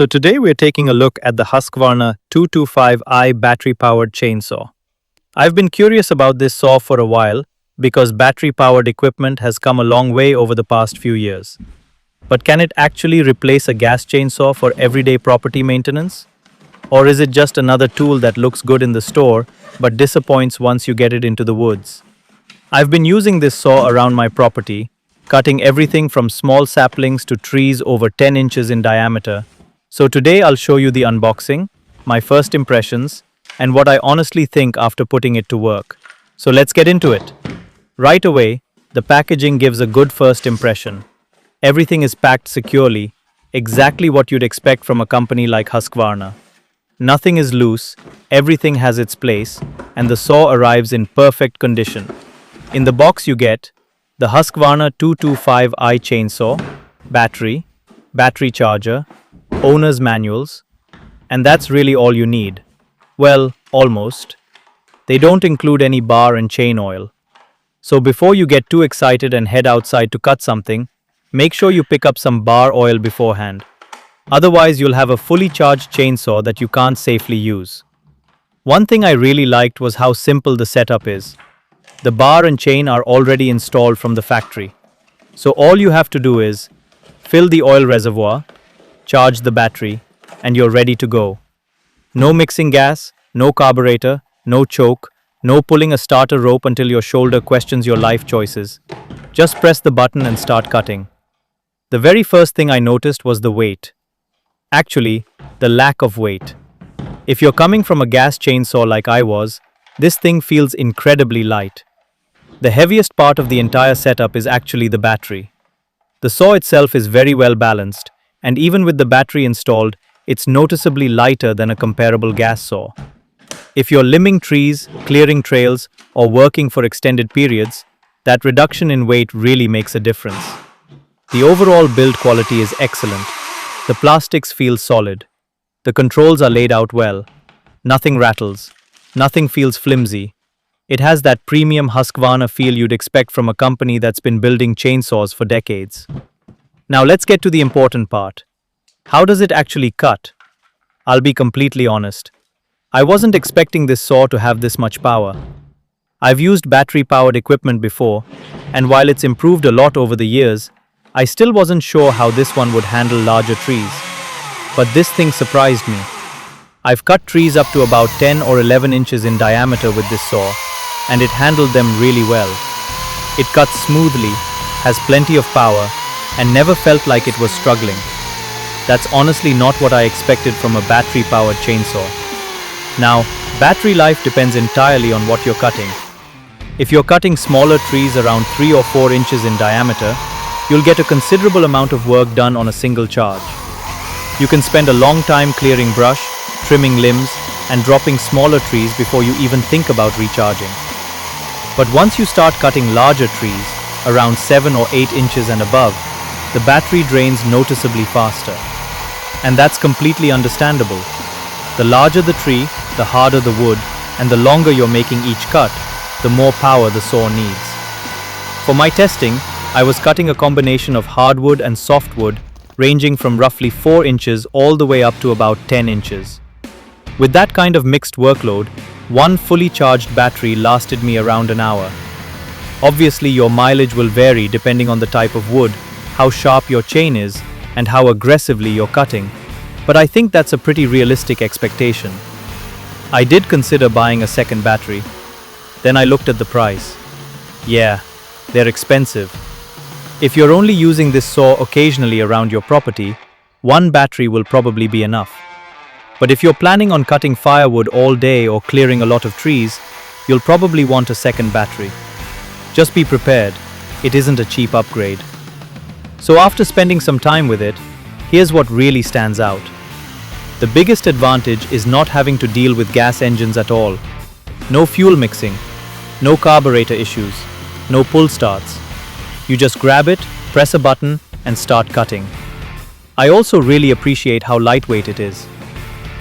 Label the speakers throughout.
Speaker 1: So today we're taking a look at the Husqvarna 225i battery-powered chainsaw. I've been curious about this saw for a while because battery-powered equipment has come a long way over the past few years. But can it actually replace a gas chainsaw for everyday property maintenance? Or is it just another tool that looks good in the store but disappoints once you get it into the woods? I've been using this saw around my property, cutting everything from small saplings to trees over 10 inches in diameter. So today I'll show you the unboxing, my first impressions, and what I honestly think after putting it to work. So let's get into it. Right away, the packaging gives a good first impression. Everything is packed securely, exactly what you'd expect from a company like Husqvarna. Nothing is loose, everything has its place, and the saw arrives in perfect condition. In the box you get the Husqvarna 225i chainsaw, battery charger, owner's manuals, and that's really all you need. Well, almost. They don't include any bar and chain oil. So before you get too excited and head outside to cut something, make sure you pick up some bar oil beforehand. Otherwise, you'll have a fully charged chainsaw that you can't safely use. One thing I really liked was how simple the setup is. The bar and chain are already installed from the factory. So all you have to do is fill the oil reservoir, charge the battery, and you're ready to go. No mixing gas, no carburetor, no choke, no pulling a starter rope until your shoulder questions your life choices. Just press the button and start cutting. The very first thing I noticed was the weight. Actually, the lack of weight. If you're coming from a gas chainsaw like I was, this thing feels incredibly light. The heaviest part of the entire setup is actually the battery. The saw itself is very well balanced, and even with the battery installed, it's noticeably lighter than a comparable gas saw. If you're limbing trees, clearing trails, or working for extended periods, that reduction in weight really makes a difference. The overall build quality is excellent. The plastics feel solid. The controls are laid out well. Nothing rattles. Nothing feels flimsy. It has that premium Husqvarna feel you'd expect from a company that's been building chainsaws for decades. Now let's get to the important part. How does it actually cut? I'll be completely honest. I wasn't expecting this saw to have this much power. I've used battery-powered equipment before, and while it's improved a lot over the years, I still wasn't sure how this one would handle larger trees. But this thing surprised me. I've cut trees up to about 10 or 11 inches in diameter with this saw, and it handled them really well. It cuts smoothly, has plenty of power, and never felt like it was struggling. That's honestly not what I expected from a battery-powered chainsaw. Now, battery life depends entirely on what you're cutting. If you're cutting smaller trees around 3 or 4 inches in diameter, you'll get a considerable amount of work done on a single charge. You can spend a long time clearing brush, trimming limbs, and dropping smaller trees before you even think about recharging. But once you start cutting larger trees, around 7 or 8 inches and above, the battery drains noticeably faster. And that's completely understandable. The larger the tree, the harder the wood, and the longer you're making each cut, the more power the saw needs. For my testing, I was cutting a combination of hardwood and softwood, ranging from roughly 4 inches all the way up to about 10 inches. With that kind of mixed workload, one fully charged battery lasted me around an hour. Obviously, your mileage will vary depending on the type of wood, how sharp your chain is, and how aggressively you're cutting, but I think that's a pretty realistic expectation. I did consider buying a second battery. Then I looked at the price. Yeah, they're expensive. If you're only using this saw occasionally around your property, one battery will probably be enough. But if you're planning on cutting firewood all day or clearing a lot of trees, you'll probably want a second battery. Just be prepared, it isn't a cheap upgrade. So after spending some time with it, here's what really stands out. The biggest advantage is not having to deal with gas engines at all. No fuel mixing, no carburetor issues, no pull starts. You just grab it, press a button, and start cutting. I also really appreciate how lightweight it is.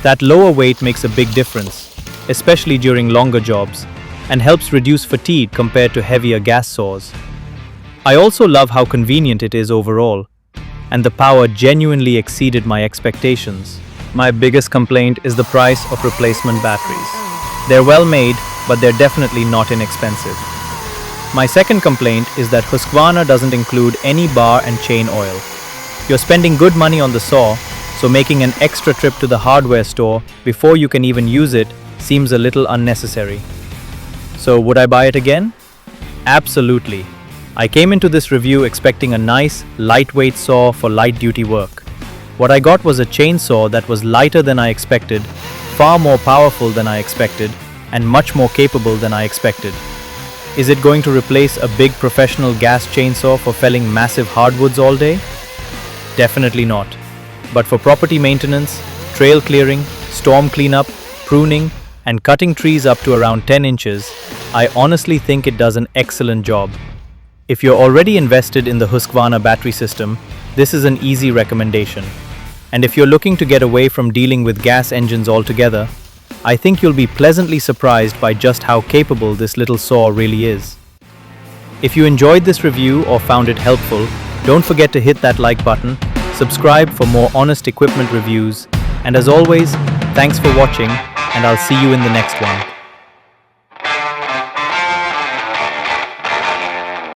Speaker 1: That lower weight makes a big difference, especially during longer jobs, and helps reduce fatigue compared to heavier gas saws. I also love how convenient it is overall. and the power genuinely exceeded my expectations. My biggest complaint is the price of replacement batteries. They're well made, but they're definitely not inexpensive. My second complaint is that Husqvarna doesn't include any bar and chain oil. You're spending good money on the saw, so making an extra trip to the hardware store before you can even use it seems a little unnecessary. So would I buy it again? Absolutely. I came into this review expecting a nice, lightweight saw for light-duty work. What I got was a chainsaw that was lighter than I expected, far more powerful than I expected, and much more capable than I expected. Is it going to replace a big professional gas chainsaw for felling massive hardwoods all day? Definitely not. But for property maintenance, trail clearing, storm cleanup, pruning, and cutting trees up to around 10 inches, I honestly think it does an excellent job. If you're already invested in the Husqvarna battery system, this is an easy recommendation. And if you're looking to get away from dealing with gas engines altogether, I think you'll be pleasantly surprised by just how capable this little saw really is. If you enjoyed this review or found it helpful, don't forget to hit that like button, subscribe for more honest equipment reviews, and as always, thanks for watching, and I'll see you in the next one.